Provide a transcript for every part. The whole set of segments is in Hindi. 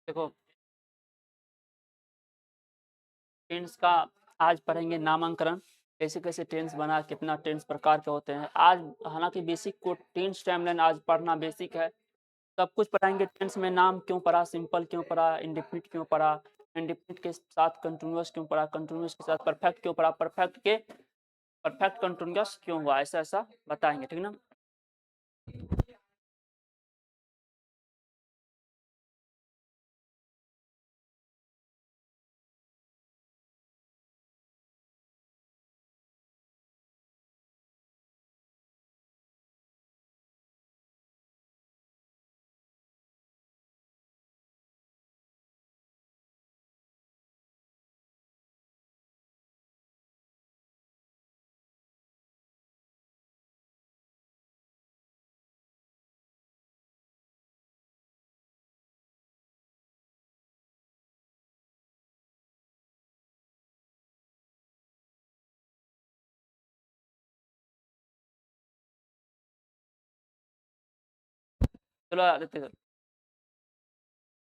देखो टेंस का आज पढ़ेंगे नामांकन, कैसे कैसे टेंस बना, कितना टेंस प्रकार के होते हैं आज। हालांकि बेसिक को टेंस टाइमलाइन आज पढ़ना बेसिक है, सब कुछ पढ़ाएंगे। टेंस में नाम क्यों पढ़ा, सिंपल क्यों पढ़ा, इंडेफिनिट क्यों पढ़ा, इंडेफिनिट के साथ कंटिन्यूअस क्यों पढ़ा, कंटिन्यूअस के साथ परफेक्ट क्यों पढ़ा, परफेक्ट कंटिन्यूअस क्यों हुआ, ऐसा ऐसा बताएंगे, ठीक ना। चलो आदित्य,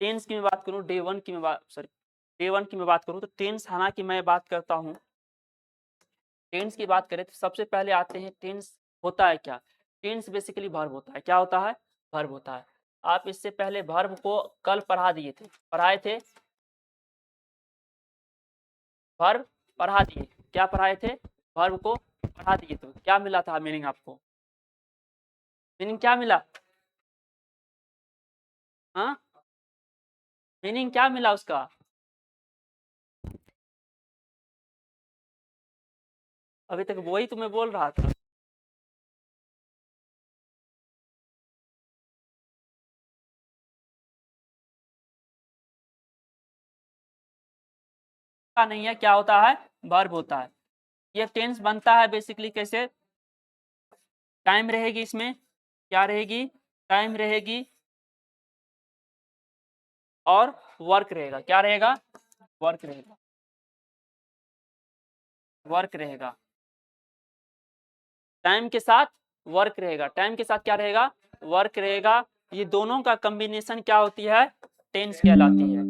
टेंस की मैं बात करूं, डे वन की मैं बात करूं तो टेंस, हालांकि मैं बात करता हूं टेंस की बात करें तो सबसे पहले आते हैं टेंस होता है क्या। टेंस बेसिकली वर्ब होता है। क्या होता है? वर्ब होता है। आप इससे पहले वर्ब को कल पढ़ाए थे वर्ब पढ़ा दिए। क्या पढ़ाए थे? वर्ब को पढ़ा दिए। तो क्या मिला था मीनिंग आपको? मीनिंग क्या मिला? हाँ, मीनिंग क्या मिला उसका? अभी तक वही तो मैं बोल रहा था। नहीं है, क्या होता है? वर्ब होता है। ये टेंस बनता है बेसिकली कैसे? टाइम रहेगी इसमें, क्या रहेगी? टाइम रहेगी और वर्क रहेगा। क्या रहेगा? वर्क रहेगा। वर्क रहेगा, टाइम के साथ वर्क रहेगा। टाइम के साथ क्या रहेगा? वर्क रहेगा। ये दोनों का कॉम्बिनेशन क्या होती है? टेंस कहलाती है।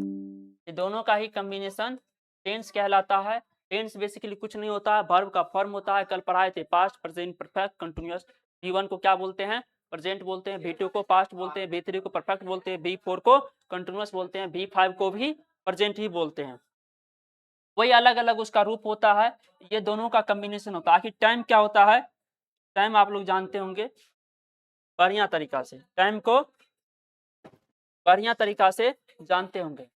ये दोनों का ही कॉम्बिनेशन टेंस कहलाता है। टेंस बेसिकली कुछ नहीं होता है, वर्ब का फॉर्म होता है। कल पढ़ाए थे past, present, perfect, continuous. V1 को क्या बोलते हैं? प्रेजेंट बोलते हैं। V2 को पास्ट बोलते हैं। V3 को परफेक्ट बोलते हैं। V4 को कंटिन्यूअस बोलते हैं। V5 को भी प्रेजेंट ही बोलते हैं। वही अलग अलग उसका रूप होता है। ये दोनों का कॉम्बिनेशन होता है। आखिर टाइम क्या होता है? टाइम आप लोग जानते होंगे बढ़िया तरीका से, टाइम को बढ़िया तरीका से जानते होंगे।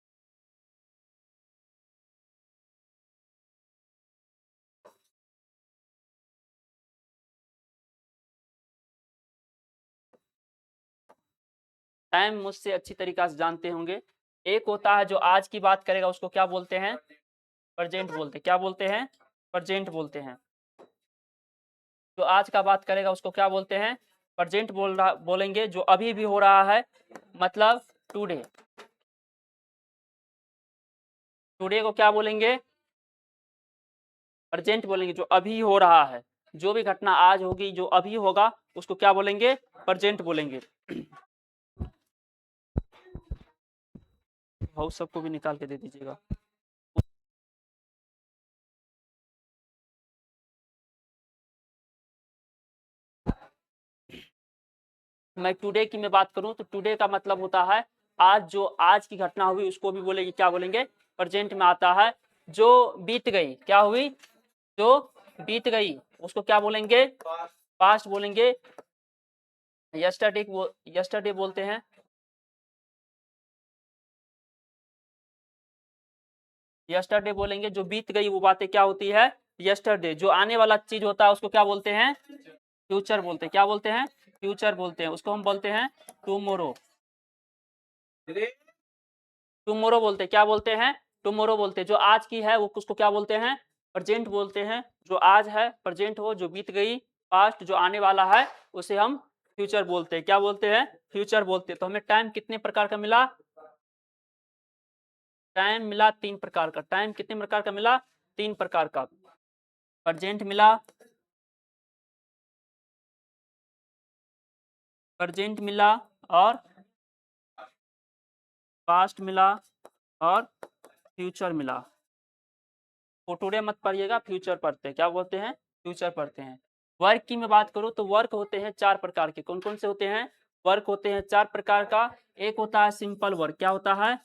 टाइम मुझसे अच्छी तरीका से जानते होंगे। एक होता है जो आज की बात करेगा, उसको क्या बोलते हैं? प्रेजेंट बोलते हैं। क्या बोलते हैं? प्रेजेंट बोलते हैं। जो आज का बात करेगा उसको क्या बोलते हैं? प्रेजेंट बोलेंगे। जो अभी भी हो रहा है, मतलब टुडे। टुडे को क्या बोलेंगे? प्रेजेंट बोलेंगे। जो अभी हो रहा है, जो भी घटना आज होगी, जो अभी होगा, उसको क्या बोलेंगे? प्रेजेंट बोलेंगे। भाव सबको भी निकाल के दे दीजिएगा। मैं टुडे की मैं बात करूं तो टुडे का मतलब होता है आज। जो आज की घटना हुई उसको भी बोलेंगे, क्या बोलेंगे? प्रेजेंट में आता है। जो बीत गई, क्या हुई? जो बीत गई उसको क्या बोलेंगे? पास्ट बोलेंगे। यस्टरडे बोलते हैं। यस्टरडे बोलेंगे। जो बीत गई वो बातें क्या होती है? यस्टरडे। जो आने वाला चीज होता है उसको क्या बोलते हैं? फ्यूचर बोलते हैं। क्या बोलते हैं? फ्यूचर बोलते हैं। उसको हम बोलते हैं टुमोरो। टुमोरो बोलते हैं। क्या बोलते हैं? टुमोरो बोलते हैं। जो आज की है वो उसको क्या बोलते हैं? प्रेजेंट बोलते हैं। जो आज है प्रेजेंट हो, जो बीत गई पास्ट, जो आने वाला है उसे हम फ्यूचर बोलते हैं। क्या बोलते हैं? फ्यूचर बोलते हैं। तो हमें टाइम कितने प्रकार का मिला? टाइम मिला 3 प्रकार का। टाइम कितने प्रकार का मिला? 3 प्रकार का। प्रेजेंट मिला, प्रेजेंट मिला और पास्ट मिला और फ्यूचर मिला। फुटूरे मत पढ़िएगा, फ्यूचर पढ़ते हैं। क्या बोलते हैं? फ्यूचर पढ़ते हैं। वर्क की मैं बात करूं तो वर्क होते हैं 4 प्रकार के। कौन कौन से होते हैं? वर्क होते हैं 4 प्रकार का। एक होता है सिंपल वर्क। क्या होता है?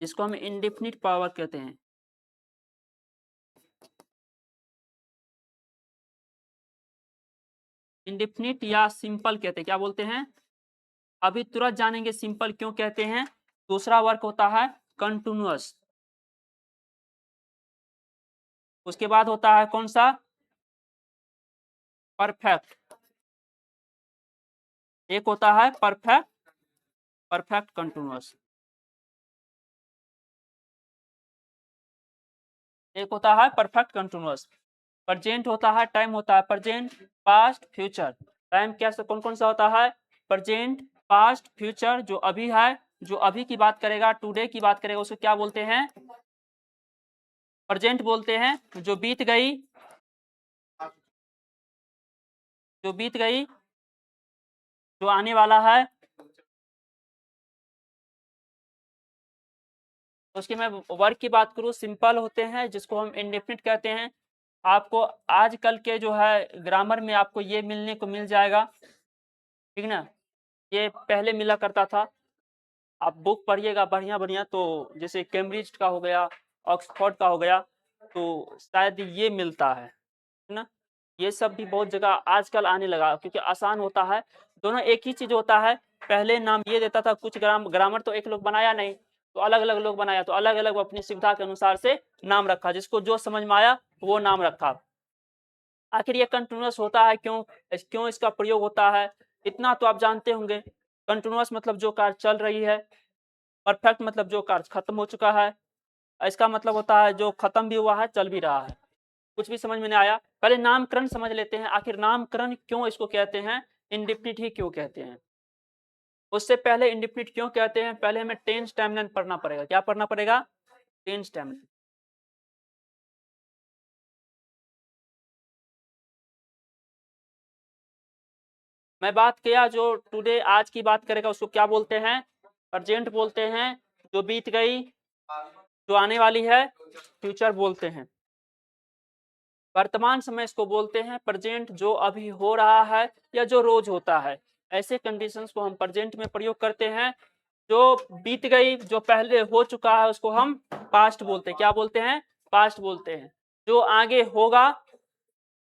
जिसको हम इंडेफिनिट पावर कहते हैं। इंडेफिनिट या सिंपल कहते हैं। क्या बोलते हैं? अभी तुरंत जानेंगे सिंपल क्यों कहते हैं। दूसरा वर्क होता है कंटिन्यूअस। उसके बाद होता है कौन सा? परफेक्ट। एक होता है परफेक्ट कंटिन्यूअस। एक होता है परफेक्ट कंटिन्यूअस। प्रेजेंट होता है, टाइम होता है प्रेजेंट, पास्ट, फ्यूचर। टाइम कैसे कौन कौन सा होता है? Present, past, future. जो अभी है, जो अभी की बात करेगा, टुडे की बात करेगा, उसको क्या बोलते हैं? प्रेजेंट बोलते हैं। जो बीत गई, जो बीत गई, जो आने वाला है। उसकी मैं वर्क की बात करूँ, सिंपल होते हैं जिसको हम इंडेफिनिट कहते हैं। आपको आजकल के जो है ग्रामर में आपको ये मिलने को मिल जाएगा, ठीक ना। ये पहले मिला करता था। आप बुक पढ़िएगा बढ़िया बढ़िया, तो जैसे कैम्ब्रिज का हो गया, ऑक्सफोर्ड का हो गया, तो शायद ये मिलता है ना। ये सब भी बहुत जगह आजकल आने लगा क्योंकि आसान होता है। दोनों एक ही चीज होता है। पहले नाम ये देता था, कुछ ग्रामर तो एक लोग बनाया नहीं, तो अलग अलग लोग बनाया, तो अलग अलग अपनी सुविधा के अनुसार से नाम रखा, जिसको जो समझ में आया वो नाम रखा। आखिर ये कंटिन्यूअस होता है क्यों, क्यों इसका प्रयोग होता है, इतना तो आप जानते होंगे। कंटिन्यूअस मतलब जो कार्य चल रही है। परफेक्ट मतलब जो कार्य खत्म हो चुका है। इसका मतलब होता है जो खत्म भी हुआ है, चल भी रहा है। कुछ भी समझ में नहीं आया? पहले नामकरण समझ लेते हैं। आखिर नामकरण क्यों इसको कहते हैं, इंडेफिनिट ही क्यों कहते हैं। उससे पहले इंडेफिनिट क्यों कहते हैं, पहले हमें टेंस टाइमलाइन पढ़ना पड़ेगा। क्या पढ़ना पड़ेगा? Tense timeline. मैं बात किया जो टुडे आज की बात करेगा उसको क्या बोलते हैं? प्रेजेंट बोलते हैं। जो बीत गई, जो आने वाली है, फ्यूचर बोलते हैं। वर्तमान समय इसको बोलते हैं। प्रेजेंट जो अभी हो रहा है या जो रोज होता है, ऐसे कंडीशंस को हम प्रेजेंट में प्रयोग करते हैं। जो बीत गई, जो पहले हो चुका है, उसको हम पास्ट बोलते हैं। क्या बोलते हैं? पास्ट बोलते हैं। जो आगे होगा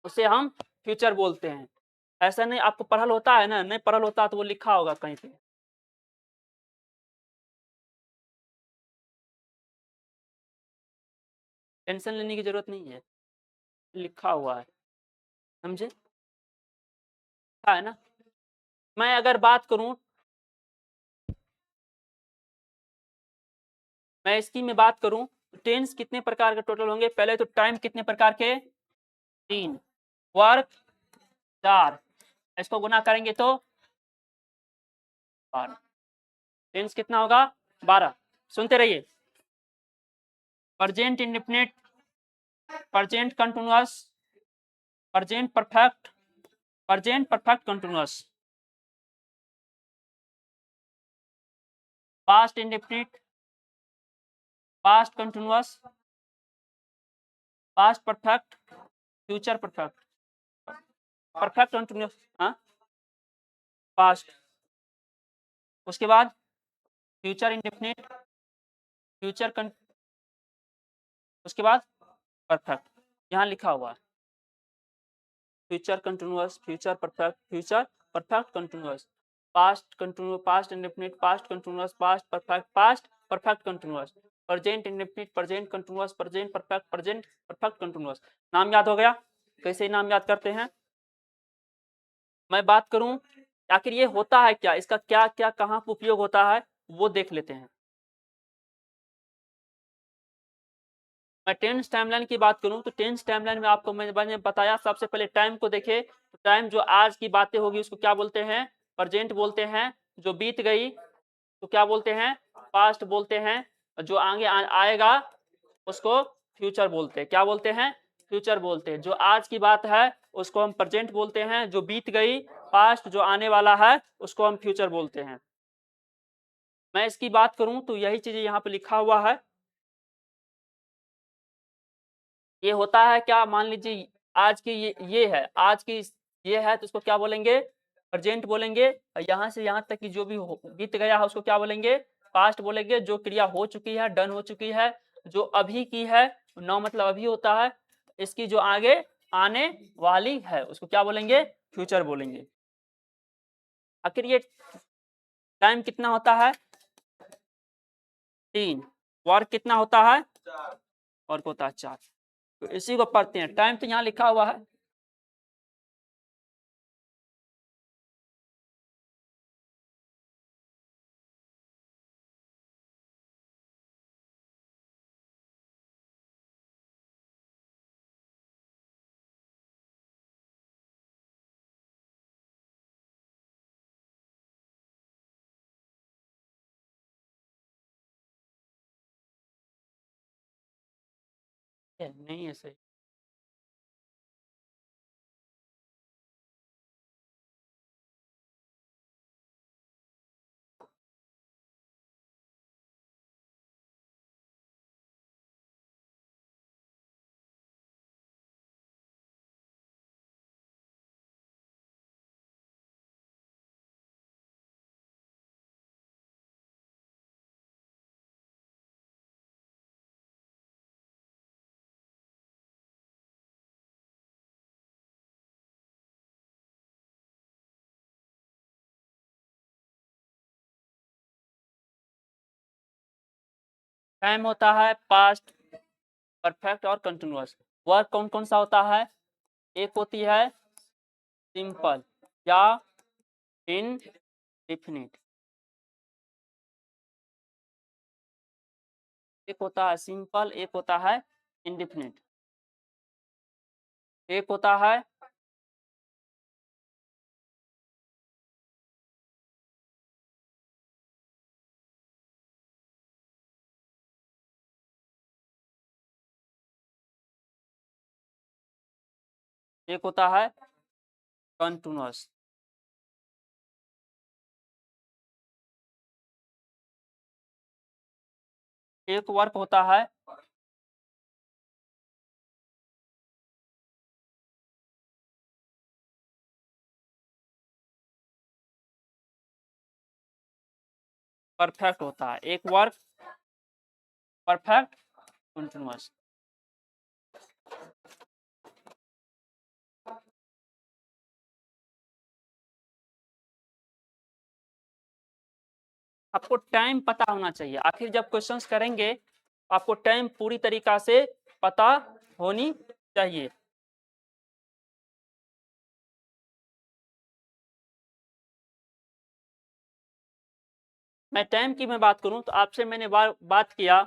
उसे हम फ्यूचर बोलते हैं। ऐसा नहीं आपको पढ़ल होता है ना, नहीं पढ़ल होता तो वो लिखा होगा कहीं पे। टेंशन लेने की जरूरत नहीं है, लिखा हुआ है, समझे? है ना। मैं अगर बात करूं, मैं इसकी में बात करूं, टेंस कितने प्रकार के टोटल होंगे? पहले तो टाइम कितने प्रकार के? 3। वर्क 4। इसको गुना करेंगे तो 12। टेंस कितना होगा? 12। सुनते रहिए। Present indefinite, present continuous, present perfect, present perfect continuous, past indefinite, past continuous, past perfect, future perfect. Perfect continuous, हाँ, पास्ट। उसके बाद फ्यूचर इंडेफिनिट, फ्यूचर उसके बाद परफेक्ट। यहाँ लिखा हुआ है future continuous, future perfect, future perfect continuous, past continuous, past indefinite, past continuous, past perfect, past perfect continuous, present indefinite, present continuous, present perfect, present perfect continuous. नाम याद हो गया? कैसे नाम याद करते हैं? मैं बात करूं आखिर ये होता है क्या, इसका क्या क्या कहाँ पे उपयोग होता है, वो देख लेते हैं। मैं टेंस टाइमलाइन की बात करूं तो टेंस टाइमलाइन में आपको मैंने बताया, सबसे पहले टाइम को देखे तो टाइम जो आज की बातें होगी उसको क्या बोलते हैं? प्रेजेंट बोलते हैं। जो बीत गई तो क्या बोलते हैं? पास्ट बोलते हैं। जो आगे आएगा उसको फ्यूचर बोलते हैं। क्या बोलते हैं? फ्यूचर बोलते हैं। जो आज की बात है उसको हम प्रेजेंट बोलते हैं। जो बीत गई, पास्ट, जो आने वाला है, उसको हम फ्यूचर बोलते हैं। मैं इसकी बात करूं तो यही चीजें यहाँ पे लिखा हुआ है। ये होता है क्या, मान लीजिए आज की ये है, आज की ये है तो उसको क्या बोलेंगे, प्रेजेंट बोलेंगे। यहाँ से यहाँ तक की जो भी बीत गया है उसको क्या बोलेंगे, पास्ट बोलेंगे। जो क्रिया हो चुकी है, डन हो चुकी है, जो अभी की है, नाउ मतलब अभी होता है, इसकी जो आगे आने वाली है उसको क्या बोलेंगे, फ्यूचर बोलेंगे। आखिर ये टाइम कितना होता है, 3, वर्क कितना होता है, वर्क होता है 4। तो इसी को पढ़ते हैं। टाइम तो यहाँ लिखा हुआ है, नहीं है सही। टाइम होता है पास्ट, परफेक्ट और कंटिन्यूअस। वर्क कौन कौन सा होता है, एक होती है सिंपल या इनडिफिनिट, एक होता है सिंपल, एक होता है इनडिफिनिट, एक होता है एक होता है कंटिन्यूअस। एक वर्क होता है परफेक्ट, होता है एक वर्क परफेक्ट कंटिन्यूअस। आपको टाइम पता होना चाहिए, आखिर जब क्वेश्चंस करेंगे आपको टाइम पूरी तरीका से पता होनी चाहिए। मैं टाइम की मैं बात करूं तो आपसे मैंने बात किया,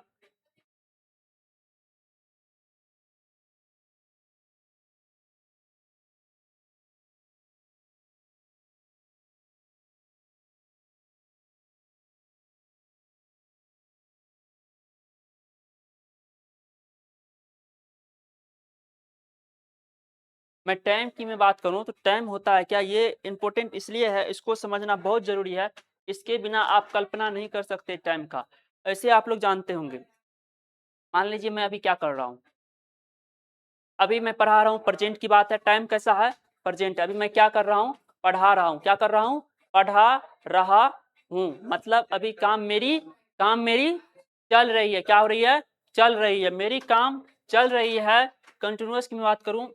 मैं टाइम की मैं बात करूं तो टाइम होता है क्या, ये इंपॉर्टेंट इसलिए है, इसको समझना बहुत जरूरी है। इसके बिना आप कल्पना नहीं कर सकते टाइम का। ऐसे आप लोग जानते होंगे, मान लीजिए मैं अभी क्या कर रहा हूं, अभी मैं पढ़ा रहा हूं, प्रेजेंट की बात है, टाइम कैसा है, प्रेजेंट। अभी मैं क्या कर रहा हूं, पढ़ा रहा हूं, क्या कर रहा हूं, पढ़ा रहा हूं, मतलब अभी काम मेरी चल रही है, क्या हो रही है, चल रही है, मेरी काम चल रही है। कंटिन्यूअस की मैं बात करूं,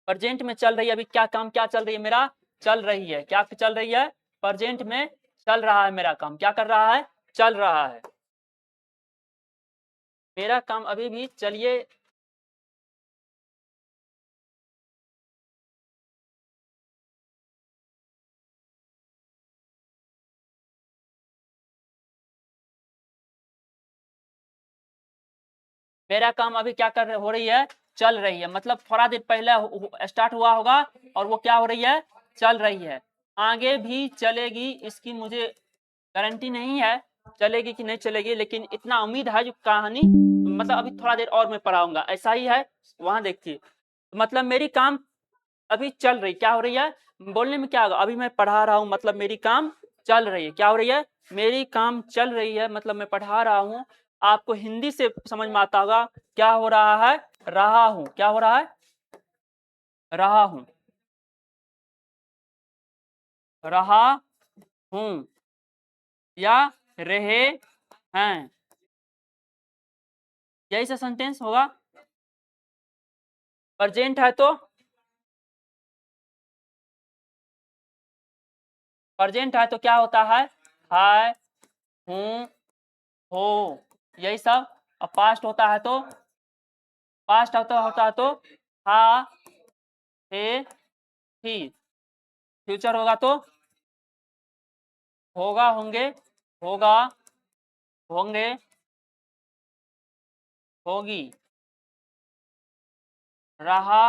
प्रेजेंट में चल रही है, अभी क्या काम क्या चल रही है, मेरा चल रही है, क्या चल रही है, प्रेजेंट में चल रहा है मेरा काम, क्या कर रहा है, चल रहा है, मेरा काम अभी भी चलिए। मेरा काम अभी क्या कर हो रही है, चल रही है, मतलब थोड़ा देर पहले स्टार्ट हुआ होगा और वो क्या हो रही है, चल रही है, आगे भी चलेगी, इसकी मुझे गारंटी नहीं है चलेगी कि नहीं चलेगी, लेकिन इतना उम्मीद है जो कहानी मतलब अभी थोड़ा देर और मैं पढ़ाऊंगा, ऐसा ही है। वहां देखिए, मतलब मेरी काम अभी चल रही, क्या हो रही है बोलने में क्या होगा, अभी मैं पढ़ा रहा हूँ मतलब मेरी काम चल रही है, क्या हो रही है मेरी काम चल रही है मतलब मैं पढ़ा रहा हूँ। आपको हिंदी से समझ में आता होगा क्या हो रहा है, रहा हूँ, क्या हो रहा है, रहा हूँ, रहा हूँ या रहे हैं, यही सा सेंटेंस होगा। प्रेजेंट है तो प्रेजेंट है तो क्या होता है हूँ, हो, यही सब। अब पास्ट होता है तो था, थे, थी। फ्यूचर होगा तो होगा, होंगे, होगा, होंगे, होगी, रहा,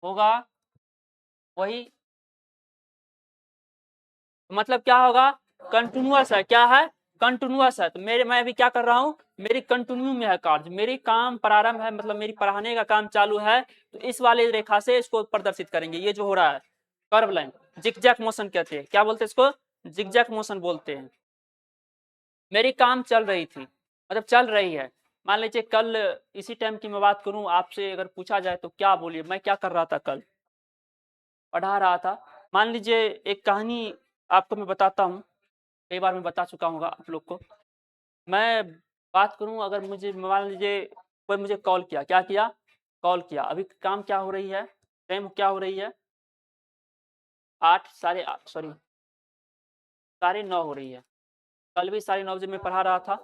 होगा, वही। मतलब क्या होगा, कंटिन्यूअस है, क्या है कंटिन्यूअस है। तो मेरे मैं अभी क्या कर रहा हूँ, मेरी कंटिन्यू में है कार्य, मेरी काम प्रारंभ है मतलब मेरी पढ़ाने का काम चालू है। तो इस वाले रेखा से इसको प्रदर्शित करेंगे, ये जो हो रहा है कर्व लाइन, जिगजैग मोशन कहते हैं, क्या बोलते हैं इसको, जिगजैग मोशन बोलते हैं। मेरी काम चल रही थी मतलब चल रही है। मान लीजिए कल इसी टाइम की मैं बात करूं आपसे, अगर पूछा जाए तो क्या बोलिए, मैं क्या कर रहा था कल, पढ़ा रहा था। मान लीजिए एक कहानी आपको मैं बताता हूँ, कई बार मैं बता चुका हूँ आप लोग को। मैं बात करूँ, अगर मुझे मान लीजिए कोई मुझे कॉल किया, क्या किया, कॉल किया। अभी काम क्या हो रही है, टाइम क्या हो रही है, 8 साढ़े 8 सॉरी 9:30 हो रही है। कल भी 9:30 बजे मैं पढ़ा रहा था,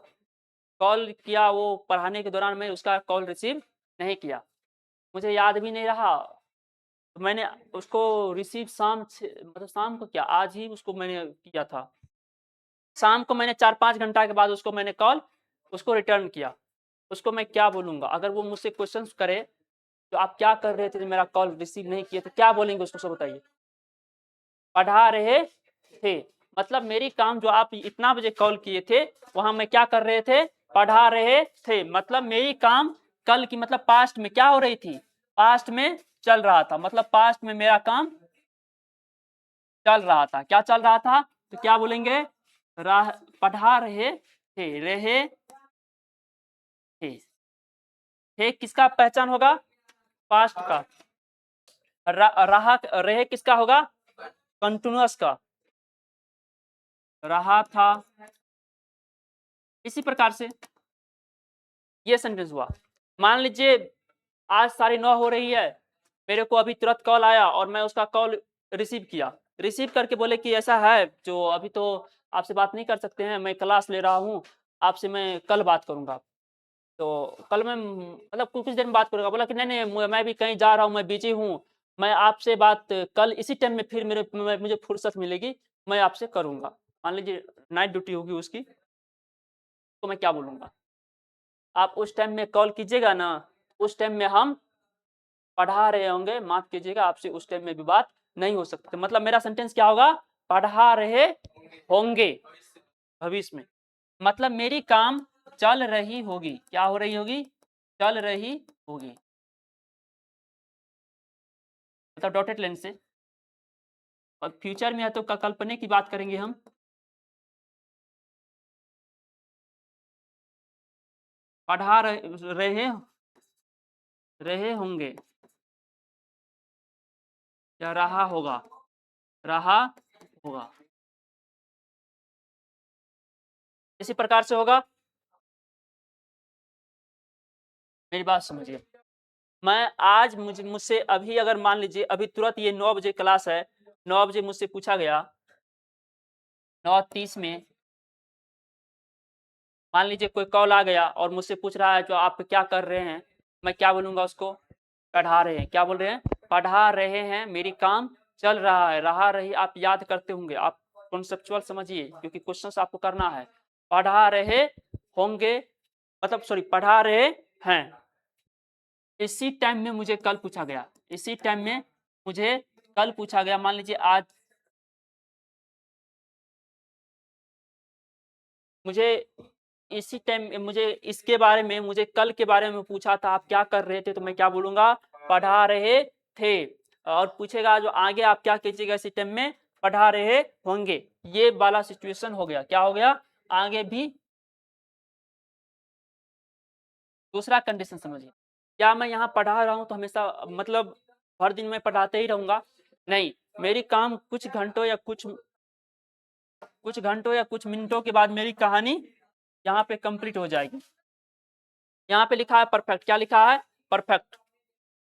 कॉल किया, वो पढ़ाने के दौरान मैं उसका कॉल रिसीव नहीं किया, मुझे याद भी नहीं रहा। तो मैंने उसको रिसीव मतलब शाम को क्या, आज ही उसको मैंने किया था। शाम को मैंने 4-5 घंटा के बाद उसको मैंने कॉल उसको रिटर्न किया। उसको मैं क्या बोलूँगा, अगर वो मुझसे क्वेश्चंस करे तो आप क्या कर रहे थे जो मेरा कॉल रिसीव नहीं किए थे, क्या बोलेंगे उसको, सब बताइए। पढ़ा रहे थे, मतलब मेरी काम जो आप इतना बजे कॉल किए थे वहां मैं क्या कर रहे थे, पढ़ा रहे थे। मतलब मेरी काम कल की मतलब पास्ट में क्या हो रही थी, पास्ट में चल रहा था, मतलब पास्ट में मेरा काम चल रहा था। क्या चल रहा था, तो क्या बोलेंगे, राह पढ़ा रहे थे। थे किसका पहचान होगा, पास्ट का। रहा रहे किसका होगा, कंटिन्यूअस का, रहा था। इसी प्रकार से ये सेंटेंस हुआ। मान लीजिए आज 9:30 हो रही है, मेरे को अभी तुरंत कॉल आया और मैं उसका कॉल रिसीव किया, रिसीव करके बोले कि ऐसा है जो अभी तो आपसे बात नहीं कर सकते हैं, मैं क्लास ले रहा हूँ, आपसे मैं कल बात करूंगा। तो कल मैं मतलब कुछ देर में बात करूंगा, बोला कि नहीं नहीं मैं भी कहीं जा रहा हूँ, मैं बिजी हूँ, मैं आपसे बात कल इसी टाइम में फिर मुझे फुर्सत मिलेगी, मैं आपसे करूंगा। मान लीजिए नाइट ड्यूटी होगी उसकी, तो मैं क्या बोलूंगा, आप उस टाइम में कॉल कीजिएगा ना, उस टाइम में हम पढ़ा रहे होंगे, माफ कीजिएगा आपसे उस टाइम में भी बात नहीं हो सकती। मतलब मेरा सेंटेंस क्या होगा, पढ़ा रहे होंगे भविष्य में, मतलब मेरी काम चल रही होगी, क्या हो रही होगी, चल रही होगी, मतलब डॉटेड लाइन से। और फ्यूचर में है तो कल्पना की बात करेंगे हम, पढ़ा रहे होंगे या रहा होगा, रहा होगा, इसी प्रकार से होगा। मेरी बात समझिए, मैं आज मुझसे अभी अगर मान लीजिए अभी तुरंत ये 9 बजे क्लास है, 9 बजे मुझसे पूछा गया, 9:30 में मान लीजिए कोई कॉल आ गया और मुझसे पूछ रहा है जो आप क्या कर रहे हैं, मैं क्या बोलूंगा उसको, पढ़ा रहे हैं, क्या बोल रहे हैं, पढ़ा रहे हैं, मेरी काम चल रहा है, रहा रही आप याद करते होंगे, आप कॉन्सेप्चुअल समझिए क्योंकि क्वेश्चंस आपको करना है। पढ़ा रहे होंगे मतलब सॉरी पढ़ा रहे हैं, इसी टाइम में मुझे कल पूछा गया, इसी टाइम में मुझे कल पूछा गया, मान लीजिए आज मुझे इसी टाइम मुझे इसके बारे में मुझे कल के बारे में पूछा था, आप क्या कर रहे थे, तो मैं क्या बोलूंगा, पढ़ा रहे थे। और पूछेगा जो आगे आप क्या कीजिएगा इसी टाइम में पढ़ा रहे होंगे, ये वाला सिचुएशन हो गया। क्या हो गया? आगे भी दूसरा कंडीशन समझिए, क्या मैं यहाँ पढ़ा रहा हूँ तो हमेशा मतलब हर दिन मैं पढ़ाते ही रहूंगा? नहीं, मेरी काम कुछ घंटों या कुछ मिनटों के बाद मेरी कहानी यहाँ पे कंप्लीट हो जाएगी। यहाँ पे लिखा है परफेक्ट, क्या लिखा है? परफेक्ट।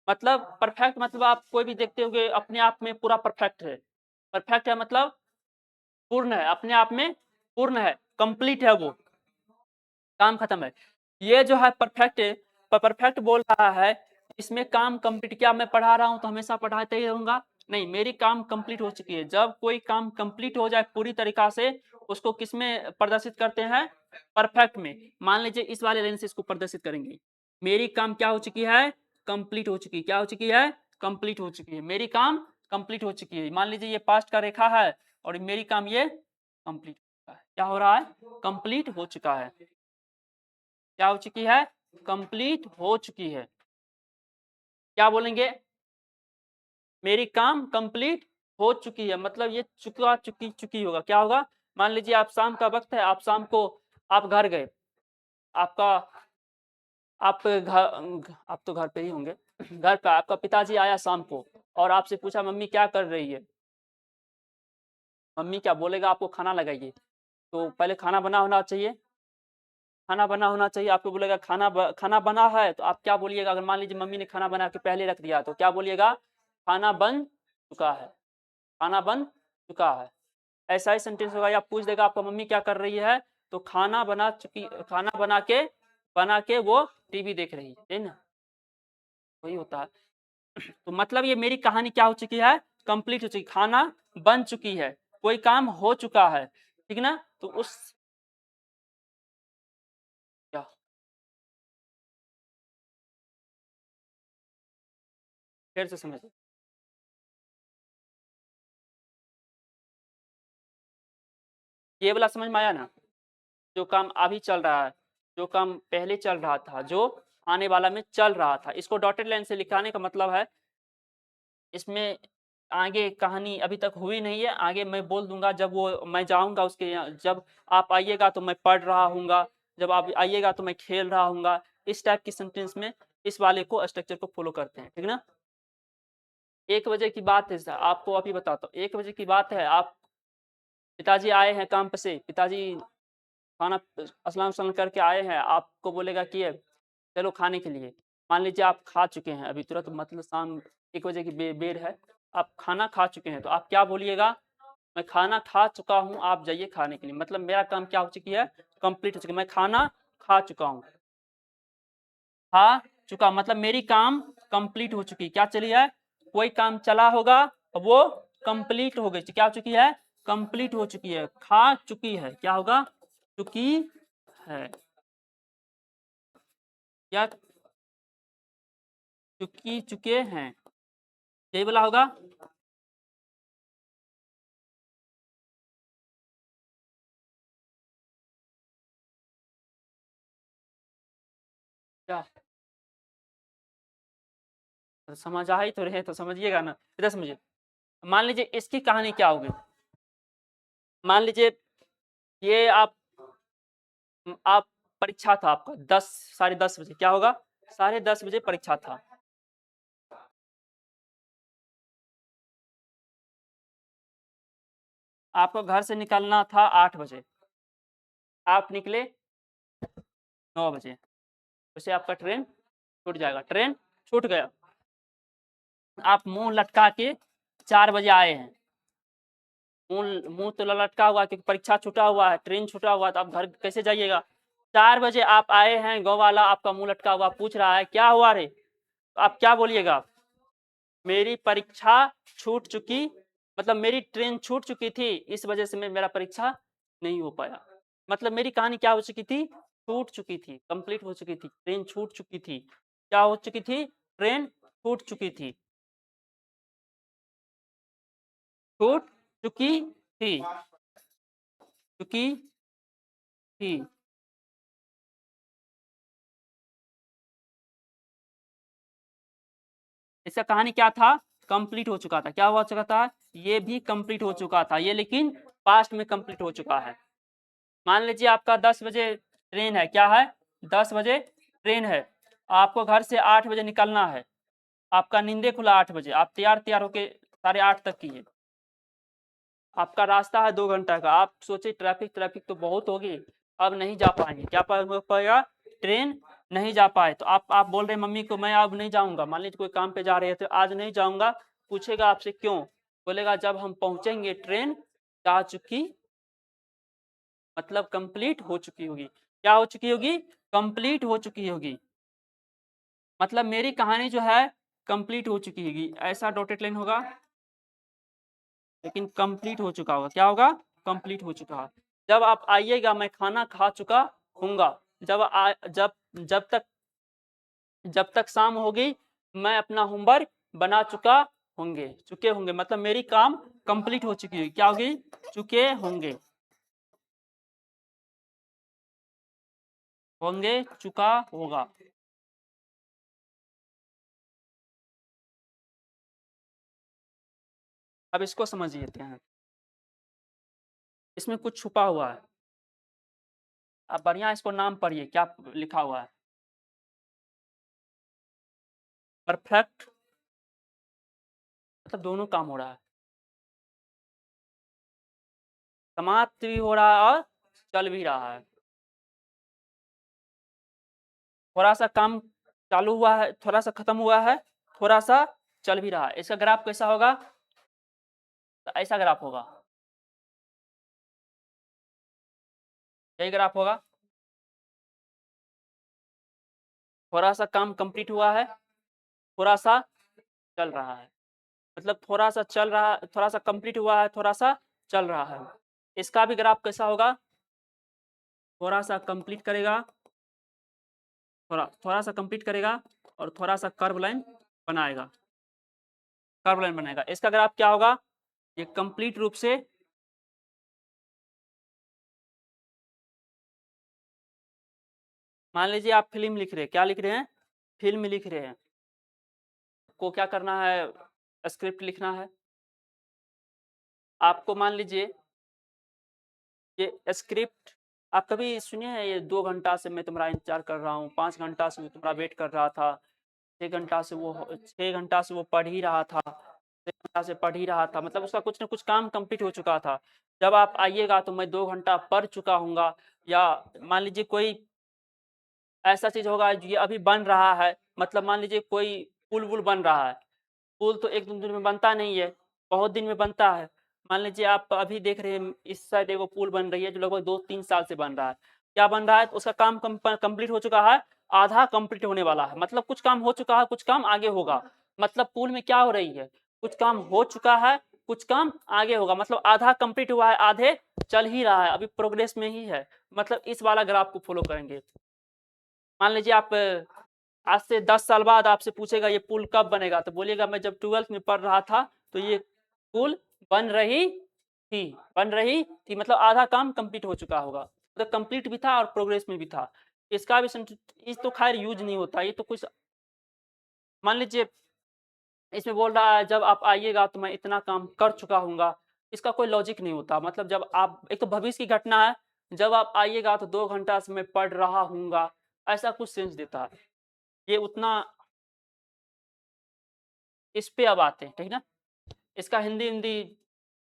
मतलब परफेक्ट मतलब आप कोई भी देखते होंगे अपने आप में पूरा परफेक्ट है। परफेक्ट है मतलब पूर्ण है, अपने आप में पूर्ण है, कंप्लीट है, वो काम खत्म है। ये जो है परफेक्ट, परफेक्ट बोल रहा है इसमें काम कंप्लीट। क्या मैं पढ़ा रहा हूँ तो हमेशा पढ़ाते ही रहूंगा? नहीं, मेरी काम कंप्लीट हो चुकी है। जब कोई काम कंप्लीट हो जाए पूरी तरीका से, उसको किस में प्रदर्शित करते हैं? परफेक्ट में। मान लीजिए इस वाले लाइन से इसको प्रदर्शित करेंगे, मेरी काम क्या हो चुकी है? कंप्लीट हो चुकी है। क्या हो चुकी है? कंप्लीट हो चुकी है। मेरी काम कंप्लीट हो चुकी है। मान लीजिए ये पास्ट का रेखा है और मेरी काम ये कंप्लीट हो चुका है। क्या हो रहा है? कंप्लीट हो चुका है। क्या हो चुकी है? कंप्लीट हो चुकी है। क्या बोलेंगे? मेरी काम कंप्लीट हो चुकी है, मतलब ये चुकी होगा। क्या होगा? मान लीजिए आप शाम का वक्त है, आप शाम को आप घर गए, आपका आप घर आप तो घर पे ही होंगे घर पे आपका पिताजी आया शाम को और आपसे पूछा मम्मी क्या कर रही है? मम्मी क्या बोलेगा? आपको खाना लगाइए। तो पहले खाना बना होना चाहिए, खाना बना होना चाहिए। आपको बोलेगा खाना बना है, तो आप क्या बोलिएगा? अगर मान लीजिए मम्मी ने खाना बना के पहले रख दिया तो क्या बोलिएगा? खाना बन चुका है, खाना बन चुका है। ऐसा ही सेंटेंस होगा। या पूछ देगा आपका मम्मी क्या कर रही है, तो खाना बना के वो टीवी देख रही है ना, वही होता है। तो मतलब ये मेरी कहानी क्या हो चुकी है? कंप्लीट हो चुकी, खाना बन चुकी है, कोई काम हो चुका है, ठीक ना? तो उस क्या फिर से समझ, ये वाला समझ में आया ना? जो काम अभी चल रहा है, जो काम पहले चल रहा था, जो आने वाला में चल रहा था, इसको डॉटेड लाइन से लिखाने का मतलब है इसमें आगे कहानी अभी तक हुई नहीं है। आगे मैं बोल दूंगा जब वो मैं जाऊंगा उसके यहाँ, जब आप आइएगा तो मैं पढ़ रहा हूँगा, जब आप आइएगा तो मैं खेल रहा हूँगा। इस टाइप की सेंटेंस में इस वाले को स्ट्रक्चर को फॉलो करते हैं, ठीक ना? 1 बजे की बात है सर, आपको अभी बताता हूँ। 1 बजे की बात है, आप पिताजी आए हैं काम पे से, पिताजी खाना स्नान वस्नान करके आए हैं, आपको बोलेगा कि चलो खाने के लिए। मान लीजिए आप खा चुके हैं अभी तुरंत, मतलब शाम 1 बजे की बेर है, आप खाना खा चुके हैं, तो आप क्या बोलिएगा? मैं खाना खा चुका हूँ, आप जाइए खाने के लिए। मतलब मेरा काम क्या हो चुकी है? कंप्लीट हो चुकी है। मैं खाना खा चुका हूँ, खा चुका मतलब मेरी काम कंप्लीट हो चुकी। क्या चली है? कोई काम चला होगा, वो कंप्लीट हो गई। क्या हो चुकी है? कंप्लीट हो चुकी है। खा चुकी है, क्या होगा? चुकी है, या चुके हैं, यही बोला होगा। क्या समझ आ ही तो रहे तो समझिएगा ना, इधर समझिए। मान लीजिए इसकी कहानी क्या होगी? मान लीजिए ये आप परीक्षा था आपका 10 साढ़े 10 बजे, क्या होगा? 10:30 बजे परीक्षा था। आपको घर से निकलना था 8 बजे, आप निकले 9 बजे, उसे आपका ट्रेन छूट जाएगा। ट्रेन छूट गया, आप मुंह लटका के 4 बजे आए हैं। मुंह मुंह तो लटका हुआ क्योंकि परीक्षा छूटा हुआ है, ट्रेन छूटा हुआ है, तो आप घर कैसे जाइएगा? 4 बजे आप आए हैं, गाँव वाला आपका मुंह लटका हुआ पूछ रहा है क्या हुआ रे? तो आप क्या बोलिएगा? मेरी परीक्षा छूट चुकी, मतलब मेरी ट्रेन छूट चुकी थी, इस वजह से मैं मेरा परीक्षा नहीं हो पाया। मतलब मेरी कहानी क्या हो चुकी थी? छूट चुकी थी, कंप्लीट हो चुकी थी, ट्रेन छूट चुकी थी। क्या हो चुकी थी? ट्रेन छूट चुकी थी, छूट चुकी थी, चुकी थी। इसका कहानी क्या था? कंप्लीट हो चुका था। क्या हो चुका था? ये भी कंप्लीट हो चुका था, ये लेकिन पास्ट में कंप्लीट हो चुका है। मान लीजिए आपका 10 बजे ट्रेन है, क्या है? 10 बजे ट्रेन है, आपको घर से 8 बजे निकलना है, आपका नींदे खुला 8 बजे, आप तैयार होके 8:30 तक की है, आपका रास्ता है 2 घंटा का, आप सोचे ट्रैफिक तो बहुत होगी, अब नहीं जा पाएंगे, क्या पाएगा? ट्रेन नहीं जा पाए, तो आप बोल रहे मम्मी को मैं अब नहीं जाऊंगा, मान लीजिए कोई काम पे जा रहे थे, आज नहीं जाऊंगा, पूछेगा आपसे क्यों, बोलेगा जब हम पहुंचेंगे ट्रेन जा चुकी, मतलब कंप्लीट हो चुकी होगी। क्या हो चुकी होगी? कंप्लीट हो चुकी होगी, मतलब मेरी कहानी जो है कंप्लीट हो चुकी होगी, ऐसा डॉटेड लाइन होगा, लेकिन कंप्लीट हो चुका होगा। क्या होगा? कंप्लीट हो चुका है। जब आप आइएगा मैं खाना खा चुका हूँगा, जब तक शाम होगी मैं अपना होमवर्क बना चुके होंगे, मतलब मेरी काम कंप्लीट हो चुकी है। क्या होगी? चुके होंगे, चुका होगा। अब इसको समझ लेते हैं, इसमें कुछ छुपा हुआ है, आप बढ़िया इसको नाम पढ़िए, क्या लिखा हुआ है? परफेक्ट, मतलब दोनों काम हो रहा है, समाप्त भी हो रहा है और चल भी रहा है। थोड़ा सा काम चालू हुआ है, थोड़ा सा खत्म हुआ है, थोड़ा सा चल भी रहा है। इसका ग्राफ कैसा होगा? तो ऐसा ग्राफ होगा, यही ग्राफ होगा। थोड़ा सा काम कंप्लीट हुआ है, थोड़ा सा चल रहा है, मतलब थोड़ा सा चल रहा, थोड़ा सा कंप्लीट हुआ है, थोड़ा सा चल रहा है। इसका भी ग्राफ कैसा होगा? थोड़ा सा कंप्लीट करेगा, थोड़ा सा कंप्लीट करेगा और थोड़ा सा कर्व लाइन बनाएगा, इसका ग्राफ क्या होगा? ये कंप्लीट रूप से मान लीजिए आप फिल्म लिख रहे हैं, क्या लिख रहे हैं? फिल्म लिख रहे हैं, को क्या करना है? स्क्रिप्ट लिखना है। आपको मान लीजिए ये स्क्रिप्ट, आप कभी सुने हैं ये 2 घंटा से मैं तुम्हारा इंतजार कर रहा हूँ, 5 घंटा से मैं तुम्हारा वेट कर रहा था, 6 घंटा से वो पढ़ ही रहा था, 6 घंटा से पढ़ ही रहा था, मतलब उसका कुछ ना कुछ काम कंप्लीट हो चुका था। जब आप आइएगा तो मैं 2 घंटा पढ़ चुका हूँगा, या मान लीजिए कोई ऐसा चीज़ होगा जो ये अभी बन रहा है, मतलब मान लीजिए कोई पुल बन रहा है, पुल तो 1-2 दिन में बनता नहीं है, बहुत दिन में बनता है। मान लीजिए आप अभी देख रहे हैं इस साइड एगो पुल बन रही है जो लगभग 2-3 साल से बन रहा है। क्या बन रहा है? तो उसका काम कंप्लीट हो चुका है, आधा कंप्लीट होने वाला है, मतलब कुछ काम हो चुका है, कुछ काम आगे होगा। मतलब पुल में क्या हो रही है? कुछ काम हो चुका है, कुछ काम आगे होगा, मतलब आधा कंप्लीट हुआ है, आधे चल ही रहा है, अभी प्रोग्रेस में ही है। मतलब इस वाला ग्राफ को फॉलो करेंगे। मान लीजिए आप आज से 10 साल बाद आपसे पूछेगा ये पुल कब बनेगा, तो बोलिएगा मैं जब 12th में पढ़ रहा था तो ये पुल बन रही थी, मतलब आधा काम कंप्लीट हो चुका होगा, मतलब कंप्लीट भी था और प्रोग्रेस में भी था। इसका भी इस तो खैर यूज नहीं होता, ये तो कुछ मान लीजिए इसमें बोल रहा है जब आप आइएगा तो मैं इतना काम कर चुका हूँगा, इसका कोई लॉजिक नहीं होता, मतलब जब आप, एक तो भविष्य की घटना है, जब आप आइएगा तो 2 घंटा से मैं पढ़ रहा हूँगा, ऐसा कुछ सेंस देता है। ये उतना, इस पे अब आते हैं, ठीक ना? इसका हिंदी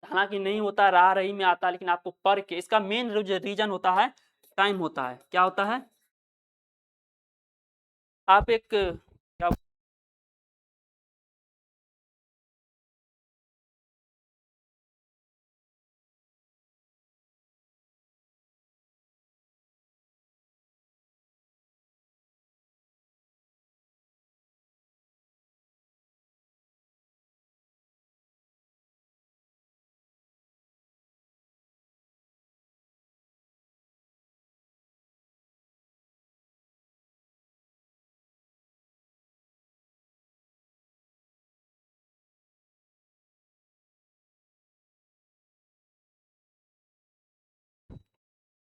हालांकि नहीं होता, रहा रही में आता है, लेकिन आपको पढ़ के इसका मेन रीजन होता है टाइम होता है। क्या होता है? आप एक क्या,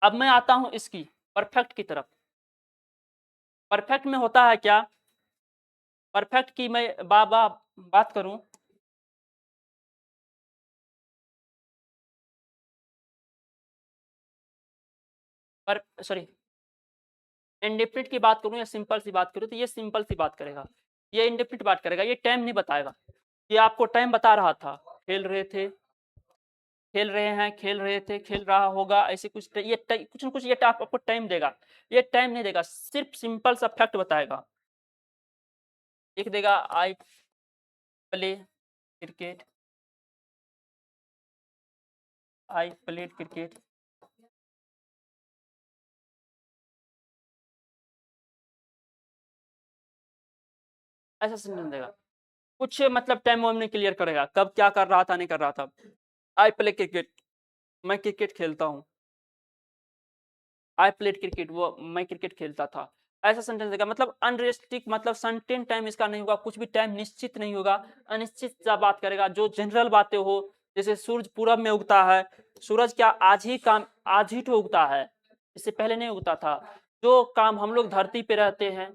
अब मैं आता हूं इसकी परफेक्ट की तरफ। परफेक्ट में होता है क्या? परफेक्ट की मैं बात करूं पर सॉरी इंडेफिनिट की बात करूं या सिंपल सी बात करूं तो ये सिंपल सी बात करेगा, ये इंडेफिनिट बात करेगा, ये टाइम नहीं बताएगा। ये आपको टाइम बता रहा था, खेल रहे थे, खेल रहे हैं, खेल रहे थे, खेल रहा होगा, ऐसे कुछ कुछ न कुछ ये आपको टाइम देगा। ये टाइम नहीं देगा, सिर्फ सिंपल सा फैक्ट बताएगा। लिख देगा I play cricket, I played cricket. ऐसा सेंटेंस देगा, कुछ मतलब टाइम वाइम नहीं क्लियर करेगा, कब क्या कर रहा था, नहीं कर रहा था। आई प्ले क्रिकेट, मैं क्रिकेट खेलता हूँ। आई प्लेड क्रिकेट, वो मैं क्रिकेट खेलता था। ऐसा सेंटेंस देगा, मतलब अनरियलिस्टिक, मतलब सर्टेन टाइम इसका नहीं होगा, कुछ भी टाइम निश्चित नहीं होगा, अनिश्चित सा बात करेगा। जो जनरल बातें हो, जैसे सूरज पूरब में उगता है, सूरज क्या आज ही तो उगता है, इससे पहले नहीं उगता था। जो काम हम लोग धरती पे रहते हैं,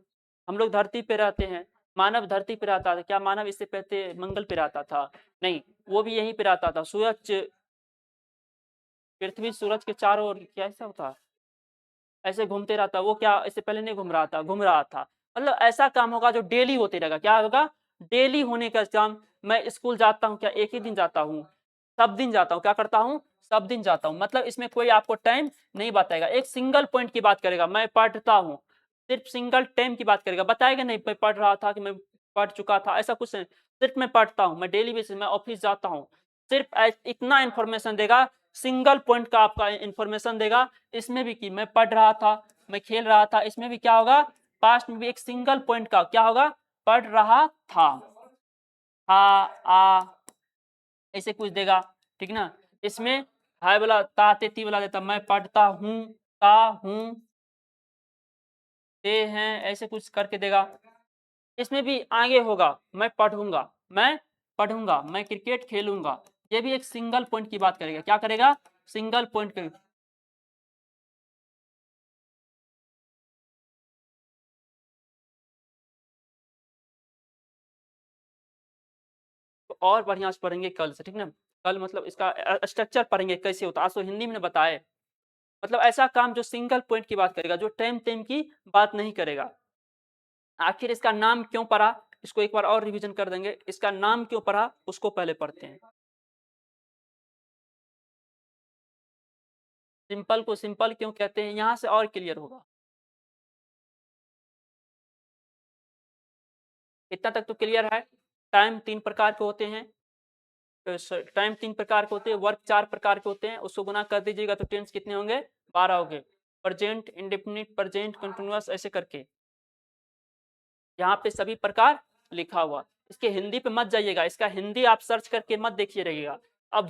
हम लोग धरती पे रहते हैं, मानव धरती पे रहता था, क्या मानव इससे पहले मंगल पे रहता था? नहीं, वो भी यहीं पे रहता था। सूरज, पृथ्वी सूरज के चारों ओर क्या ऐसा होता है, ऐसे घूमते रहता, वो क्या इससे पहले नहीं घूम रहा था, घूम रहा था। मतलब ऐसा काम होगा जो डेली होते रहेगा। क्या होगा? डेली होने का काम। मैं स्कूल जाता हूँ, क्या एक ही दिन जाता हूँ? सब दिन जाता हूँ। क्या करता हूँ? सब दिन जाता हूँ। मतलब इसमें कोई आपको टाइम नहीं बताएगा, एक सिंगल पॉइंट की बात करेगा, मैं पढ़ता हूँ, सिर्फ सिंगल टाइम की बात करेगा, बताएगा नहीं मैं पढ़ रहा था कि मैं पढ़ चुका था, ऐसा कुछ नहीं। सिर्फ मैं पढ़ता हूँ, मैं डेली बेसिस में ऑफिस जाता हूँ, सिर्फ इतना इन्फॉर्मेशन देगा, सिंगल पॉइंट का आपका इन्फॉर्मेशन देगा। इसमें भी कि मैं पढ़ रहा था, मैं खेल रहा था, इसमें भी क्या होगा, पास्ट में भी एक सिंगल पॉइंट का क्या होगा, पढ़ रहा था आ ऐसे कुछ देगा, ठीक ना। इसमें हाय वाला ता ते ती वाला देता, मैं पढ़ता हूँ, ता हूँ, ते हैं, ऐसे कुछ करके देगा। इसमें भी आगे होगा, मैं पढ़ूंगा, मैं पढ़ूंगा, मैं क्रिकेट खेलूंगा, ये भी एक सिंगल पॉइंट की बात करेगा। क्या करेगा? सिंगल पॉइंट करेगा। तो और बढ़िया से पढ़ेंगे कल से, ठीक ना। कल मतलब इसका स्ट्रक्चर पढ़ेंगे कैसे होता है, आज तो हिंदी में बताए। मतलब ऐसा काम जो सिंगल पॉइंट की बात करेगा, जो टाइम टाइम की बात नहीं करेगा। आखिर इसका नाम क्यों पढ़ा, इसको एक बार और रिवीजन कर देंगे। इसका नाम क्यों पढ़ा उसको पहले पढ़ते हैं। सिंपल को सिंपल क्यों कहते हैं, यहां से और क्लियर होगा। इतना तक तो क्लियर है। टाइम तीन प्रकार के होते हैं, टाइम तीन प्रकार के होते हैं, वर्क चार प्रकार के होते हैं, उसको गुना कर दीजिएगा तो टेंस कितने होंगे? 12 हो गए। प्रेजेंट, इंडेफिनिट, प्रेजेंट कंटिन्यूअस, ऐसे करके यहाँ पे सभी प्रकार लिखा हुआ। इसके हिंदी पे मत जाइएगा, इसका हिंदी आप सर्च करके मत देखिए रहिएगा। आप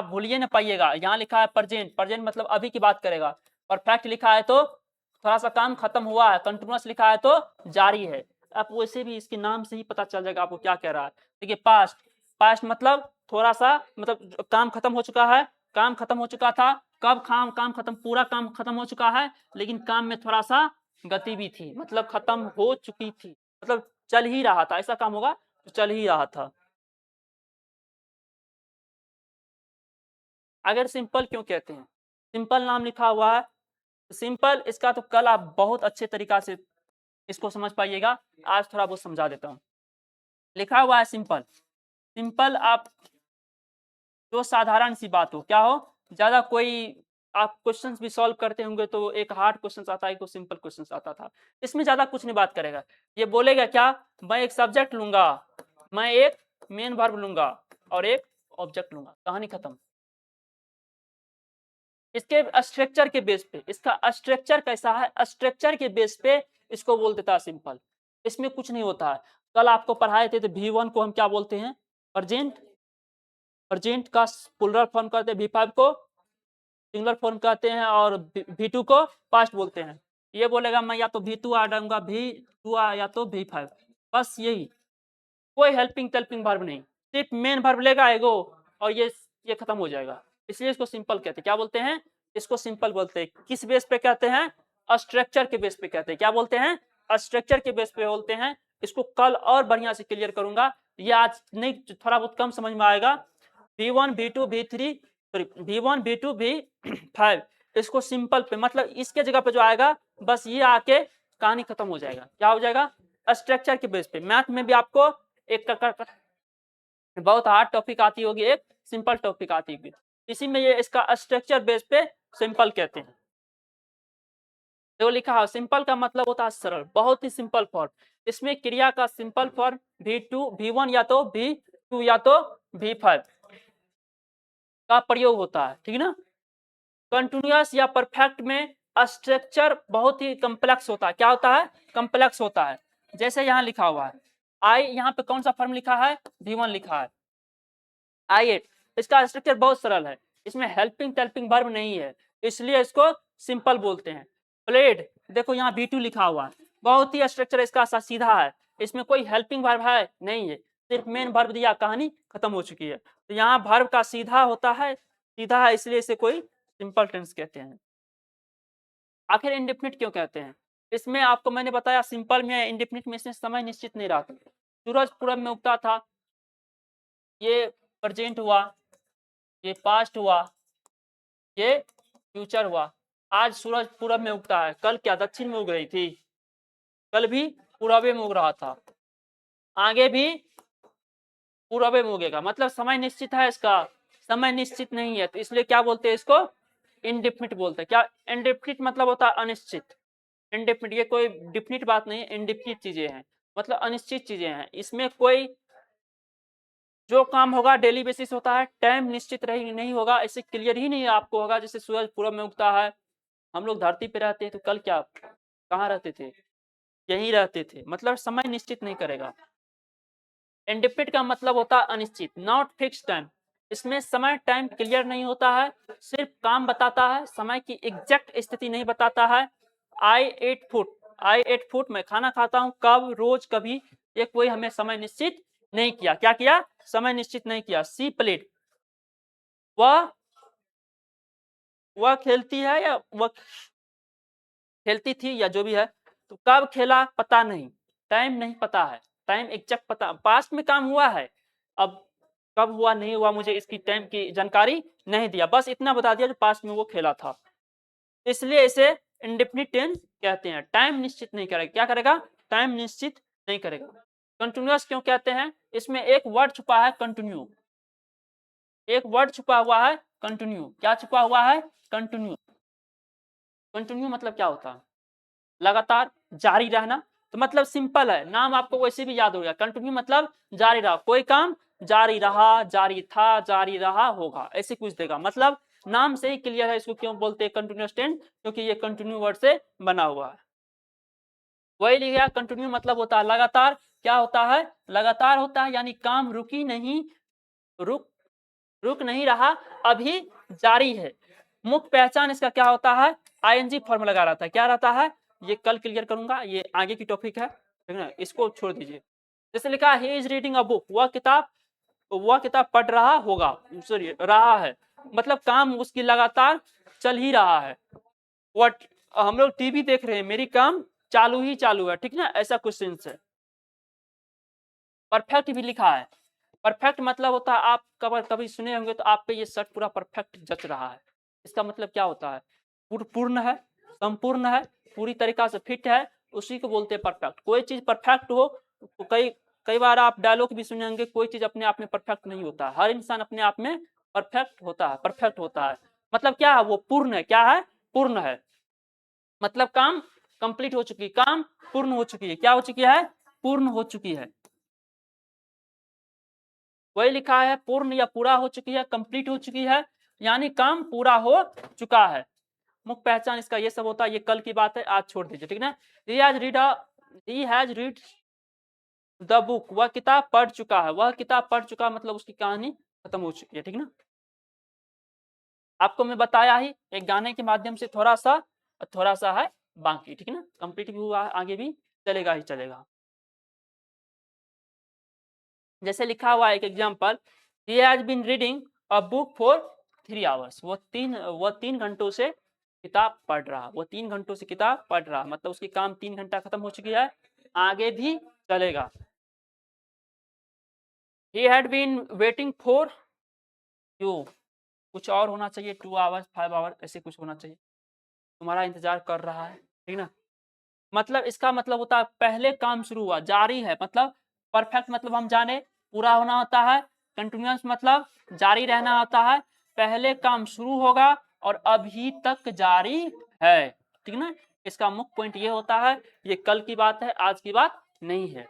भूलिए ना पाइएगा। यहाँ लिखा है प्रेजेंट, प्रेजेंट मतलब अभी की बात करेगा। परफेक्ट लिखा है तो थोड़ा सा काम खत्म हुआ है, कंटिन्यूअस लिखा है तो जारी है। आप वैसे भी इसके नाम से ही पता चल जाएगा आपको क्या कह रहा है। देखिए पास्ट, पास्ट मतलब थोड़ा सा, मतलब काम खत्म हो चुका है, काम खत्म हो चुका था। कब काम खत्म, पूरा काम खत्म हो चुका है, लेकिन काम में थोड़ा सा गति भी थी, मतलब खत्म हो चुकी थी, मतलब चल ही रहा था, ऐसा काम होगा तो चल ही रहा था। अगर सिंपल क्यों कहते हैं, सिंपल नाम लिखा हुआ है, सिंपल इसका तो कल आप बहुत अच्छे तरीका से इसको समझ पाइएगा, आज थोड़ा बहुत समझा देता हूँ। लिखा हुआ है सिंपल, सिंपल आप जो साधारण सी बात हो, क्या हो, ज्यादा कोई आप क्वेश्चंस भी सॉल्व करते होंगे तो एक हार्ड क्वेश्चन आता है, एक सिंपल क्वेश्चन आता था। इसमें ज्यादा कुछ नहीं बात करेगा, ये बोलेगा क्या, मैं एक सब्जेक्ट लूंगा, मैं एक मेन वर्ब लूंगा और एक ऑब्जेक्ट लूंगा, कहानी खत्म। इसके स्ट्रक्चर के बेस पे, इसका स्ट्रक्चर कैसा है, स्ट्रक्चर के बेस पे इसको बोल देता है सिंपल। इसमें कुछ नहीं होता है। कल आपको पढ़ाए थे तो V1 को हम क्या बोलते हैं, प्रेजेंट, प्रेजेंट का प्लुरल फॉर्म कहते हैं, V5 को सिंगुलर फॉर्म कहते हैं और V2 को पास्ट बोलते हैं। ये बोलेगा मैं या तो V2 आ डालूंगा, V2 या तो V5, बस यही, कोई हेल्पिंग टेल्पिंग वर्ब नहीं, सिर्फ मेन वर्ब लेगा एगो और ये खत्म हो जाएगा। इसलिए इसको सिंपल कहते हैं। क्या बोलते हैं? इसको सिंपल बोलते हैं। किस बेस पे कहते हैं? स्ट्रक्चर के बेस पे कहते हैं। क्या बोलते हैं? स्ट्रक्चर के बेस पे बोलते हैं। इसको कल और बढ़िया से क्लियर करूंगा, ये आज नहीं, थोड़ा बहुत कम समझ में आएगा। V1 V2 V3 sorry V1 V2 V5 इसको सिंपल पे मतलब इसके जगह पे जो आएगा बस ये आके कहानी खत्म हो जाएगा। क्या हो जाएगा? स्ट्रक्चर के बेस पे। मैथ में भी आपको एक बहुत हार्ड टॉपिक आती होगी, एक सिंपल टॉपिक आती होगी, इसी में ये इसका स्ट्रक्चर बेस पे सिंपल कहते हैं। जो लिखा है सिंपल का मतलब होता है सरल, बहुत ही सिंपल फॉर्म। इसमें क्रिया का सिंपल फॉर्म V2 V1 या तो V2 या तो V5 का प्रयोग होता है, ठीक है ना। कंटिन्यूअस या परफेक्ट में स्ट्रक्चर बहुत ही कम्प्लेक्स होता है। क्या होता है? कम्प्लेक्स होता है। जैसे यहाँ लिखा हुआ है आई, यहाँ पे कौन सा फॉर्म लिखा है? V1 लिखा है। I8 इसका स्ट्रक्चर बहुत सरल है, इसमें हेल्पिंग टेल्पिंग वर्ब नहीं है, इसलिए इसको सिंपल बोलते हैं। प्लेड देखो यहाँ V2 लिखा हुआ है, बहुत ही स्ट्रक्चर इसका सीधा है, इसमें कोई हेल्पिंग वर्ब है नहीं है, सिर्फ मेन वर्ब दिया, कहानी खत्म हो चुकी है। तो यहाँ वर्ब का सीधा होता है, सीधा है, इसलिए इसे कोई सिंपल टेंस कहते हैं। आखिर इंडेफिनिट क्यों कहते हैं? इसमें आपको मैंने बताया सिंपल में इंडेफिनिट में इसमें समय निश्चित नहीं रहता। सूरज पूरब में उगता था, ये प्रेजेंट हुआ, ये पास्ट हुआ, ये फ्यूचर हुआ। आज सूरज पूरब में उगता है, कल क्या दक्षिण में उग रही थी? कल भी पूरबे में उग रहा था, आगे भी पूरबे में उगेगा। मतलब समय निश्चित है, इसका समय निश्चित नहीं है, तो इसलिए क्या बोलते हैं इसको? इनडिफिनिट बोलते हैं। क्या इनडिफिनिट मतलब होता है अनिश्चित। इनडिफिनिट ये कोई डिफिनिट बात नहीं है, इनडिफिनिट चीजें हैं, मतलब अनिश्चित चीजें हैं। इसमें कोई जो काम होगा डेली बेसिस होता है, टाइम निश्चित नहीं होगा, इससे क्लियर ही नहीं आपको होगा। जैसे सूरज पूरब में उगता है, हम लोग धरती पे रहते हैं, तो कल क्या कहाँ रहते थे? यहीं रहते थे, मतलब समय निश्चित नहीं करेगा। इंडिफिनिट का मतलब होता है अनिश्चित, नॉट फिक्स टाइम। इसमें समय टाइम क्लियर नहीं होता है, सिर्फ काम बताता है, समय की एग्जैक्ट स्थिति नहीं बताता है। आई एट फूड मैं खाना खाता हूँ, कब, रोज, कभी, ये कोई हमें समय निश्चित नहीं किया। क्या किया? समय निश्चित नहीं किया। सी प्लेड वह खेलती है या वह खेलती थी या जो भी है, तो कब खेला पता नहीं, टाइम नहीं पता है, टाइम एग्जैक्ट पता, पास्ट में काम हुआ है, अब कब हुआ नहीं हुआ मुझे इसकी टाइम की जानकारी नहीं दिया, बस इतना बता दिया जो पास्ट में वो खेला था। इसलिए इसे इंडेफिनिट टेंस कहते हैं। टाइम निश्चित नहीं करेगा। क्या करेगा? टाइम निश्चित नहीं करेगा। कंटिन्यूअस क्यों कहते हैं? इसमें एक वर्ड छुपा है कंटिन्यू, एक वर्ड छुपा हुआ है कंटिन्यू। क्या छुपा हुआ है? कंटिन्यू। कंटिन्यू मतलब क्या होता है? लगातार, जारी रहना। तो मतलब सिंपल है, नाम आपको वैसे भी याद हो गया। कंटिन्यू मतलब जारी रहा, कोई काम जारी रहा, जारी था, जारी रहा, होगा, ऐसे कुछ देगा। मतलब नाम से ही क्लियर है इसको क्यों बोलते हैं कंटिन्यूअस टेंस, क्योंकि ये कंटिन्यू वर्ड से बना हुआ है। वही लिख गया, कंटिन्यू मतलब होता है लगातार। क्या होता है? लगातार होता है, यानी काम रुकी नहीं, रुक नहीं रहा, अभी जारी है। मुख्य पहचान इसका क्या होता है? आईएनजी फॉर्म लगा रहा था। क्या रहता है? ये कल क्लियर करूंगा, ये आगे की टॉपिक है, ठीक है ना, इसको छोड़ दीजिए। जैसे लिखा है he is reading a book, वह किताब पढ़ रहा होगा, सॉरी रहा है, मतलब काम उसकी लगातार चल ही रहा है। वट हम लोग टीवी देख रहे हैं, मेरी काम चालू ही चालू है, ठीक ना, ऐसा क्वेश्चन है। परफेक्ट भी लिखा है। परफेक्ट मतलब होता है, आप कभी सुने होंगे तो आप पे ये शर्ट पूरा परफेक्ट जच रहा है। इसका मतलब क्या होता है? पूर्ण है, संपूर्ण है, पूरी तरीका से फिट है, उसी को बोलते हैं परफेक्ट। कोई चीज परफेक्ट हो तो कई बार आप डायलॉग भी सुने होंगे, कोई चीज अपने आप में परफेक्ट नहीं होता। हर इंसान अपने आप में परफेक्ट होता है, परफेक्ट होता है। मतलब क्या है? वो पूर्ण है। क्या है? पूर्ण है, मतलब काम कंप्लीट हो चुकी, काम पूर्ण हो चुकी है। क्या हो चुकी है? पूर्ण हो चुकी है। वही लिखा है, पूर्ण या पूरा हो चुकी है, कंप्लीट हो चुकी है, यानी काम पूरा हो चुका है। मुख्य पहचान इसका ये सब होता है। ये कल की बात है, आज छोड़ दीजिए, ठीक ना। He has read the book, वह किताब पढ़ चुका है। वह किताब पढ़ चुका मतलब उसकी कहानी खत्म हो चुकी है, ठीक ना। आपको मैं बताया ही एक गाने के माध्यम से, थोड़ा सा है बाकी, ठीक है ना। कंप्लीट भी हुआ, आगे भी चलेगा ही चलेगा। जैसे लिखा हुआ है एक example, he has been reading a book for 3 hours, वो 3 घंटों से किताब पढ़ रहा, वो 3 घंटों से किताब पढ़ रहा, मतलब उसकी काम 3 घंटा खत्म हो चुकी है, आगे भी चलेगा। He had been waiting for you, कुछ और होना चाहिए, 2 आवर्स 5 आवर्स ऐसे कुछ होना चाहिए। तुम्हारा इंतजार कर रहा है, ठीक ना। मतलब इसका मतलब होता है पहले काम शुरू हुआ, जारी है मतलब परफेक्ट मतलब हम जाने पूरा होना होता है, कंटिन्यूअस मतलब जारी रहना होता है, पहले काम शुरू होगा और अभी तक जारी है, ठीक ना। इसका मुख्य पॉइंट ये होता है, ये कल की बात है, आज की बात नहीं है।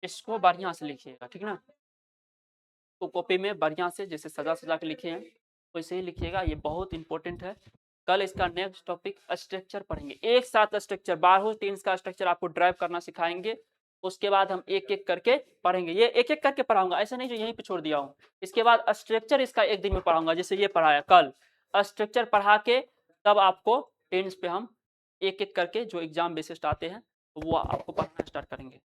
इसको बढ़िया से लिखिएगा, ठीक ना। तो कॉपी में बढ़िया से जैसे सजा सजा के लिखे हैं वैसे ही लिखिएगा, ये बहुत इंपॉर्टेंट है। कल इसका नेक्स्ट टॉपिक स्ट्रक्चर पढ़ेंगे, एक साथ स्ट्रक्चर 12 टेंस का स्ट्रक्चर आपको ड्राइव करना सिखाएंगे। उसके बाद हम एक एक करके पढ़ेंगे, ये एक एक करके पढ़ाऊंगा, ऐसा नहीं जो यहीं पे छोड़ दिया हूँ। इसके बाद स्ट्रक्चर इसका एक दिन में पढ़ाऊंगा, जैसे ये पढ़ाया कल, स्ट्रक्चर पढ़ा के तब आपको टेंस पे हम एक एक करके जो एग्जाम बेसिस्ट आते हैं वो आपको पढ़ना स्टार्ट करेंगे।